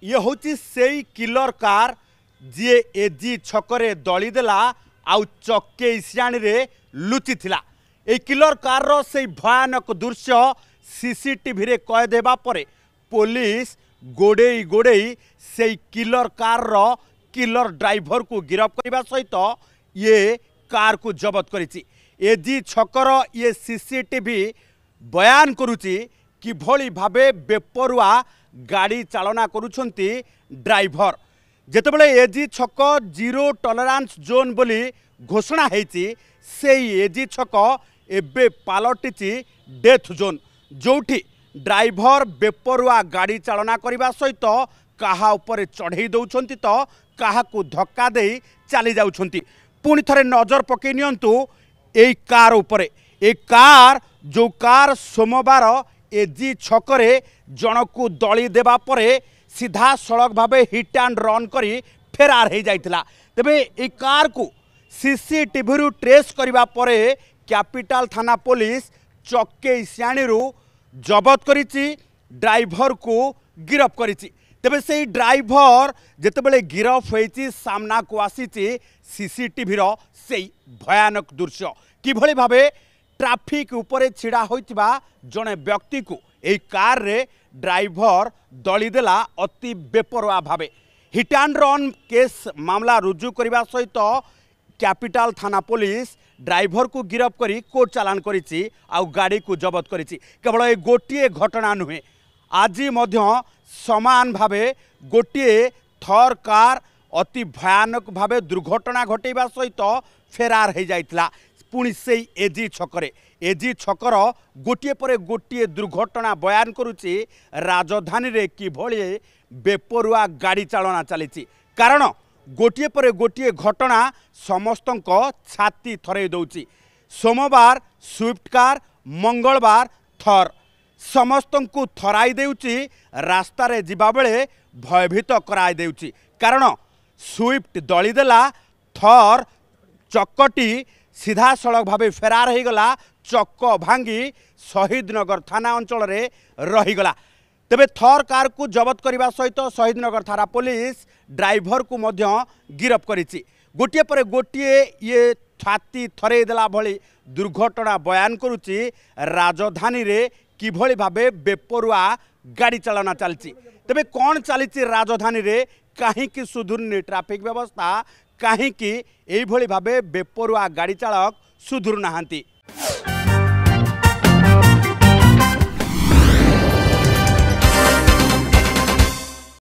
ये हूँ से किलर कार जी एजी छकरे दलीदेला आउ चक्के इसियाणी रे लुचि थिला। ए किलर कार रो से भयानक दृश्य सीसीटीवी रे कैद हेबा परे पुलिस गोड़े गोड़े से किलर कार रो किलर ड्राइवर को गिरफ करने सहित ये कार को जबत करिछि। एजी छकर ये सीसीटीवी बयान करुछि किभली भाबे बेपरुआ गाड़ी चालना करुछंती ड्राइवर। जेतेबेले एजी छक जीरो टॉलरेंस जोन बोली घोषणा हेछि से एजी छक एबे पालटिछि डेथ जोन, जोठी ड्राइवर बेपरुआ गाड़ी चालना करने सहित काहा उपरे चढ़ई दौछंती तो काहाकू धक्का दे चली जाउछंती। पुणी थरे नजर पकई नियंतु ए कार उपरे। ए कार जो कार सोमवार एजी छकरे जनकू दली देबा परे सीधा सड़क भावे हिट एंड रन करी फेरार हो जाइतिला। तेबे ए कार को सीसीटीवी रु ट्रेस करबा परे कैपिटल थाना पुलिस चक्के इसियाणी रु जबत करिछि, ड्राइवर को गिरफ करिछि। तेबे से ड्राइवर जेतेबेले गिरफ होइछि सामना को आसीछि सीसीटीवी रो से भयानक दृश्य किभली भावे ट्रैफिक उपरे छिड़ा होइतिबा जने व्यक्ति को ए कार रे ड्राइवर दलीदेला अति बेपरवा भावे। हिट एंड रन केस मामला रुजु करने सहित कैपिटल थाना पुलिस ड्राइवर को गिरफ करी कोर्ट चालान करिछि आउ गाड़ी को जबत करिछि। केवल ए गोटिए घटना नुहे, आज मध्य समान भावे गोटिए थर कार अति भयानक भावे दुर्घटना घटेबा सहित फेरार हो जाइतिला। पुणी से एजी छकरे एजी छकर गोटिए पर गोटिए दुर्घटना बयान करुछि राजधानी रे किभली बेपरुआ गाड़ी चालना चली। कारण गोटिए पर गोटिए घटना समस्तंको छाती थरे दौछि। सोमवार स्विफ्ट कार, मंगलवार थर, समस्तंको थराई देउछि, रास्ता रे जिबा बेले भयभीत कराई देउछि। कारण स्विफ्ट दलीदेला, थर चक्कटी सीधा सड़क भावे फेरार हो गला, चक्क भांगी शहीदनगर थाना अंचल रे रहीगला। तेबे थर कार को जबत करने सहित शहीदनगर थाना पुलिस ड्राइवर को मध्य गिरफ करिछि। गोटिए पर गोटिए ये छाती थरे देला भली दुर्घटना बयान करुछि राजधानी रे किभली भावे बेपरुआ गाड़ी चालना चलछि। तेबे कौन चली राजधानी रे, काहींकि सुधुरनी ट्रैफिक व्यवस्था, काहींकि एइभली भावे बेपरुआ गाड़ी चालक सुधुरु नाहांती।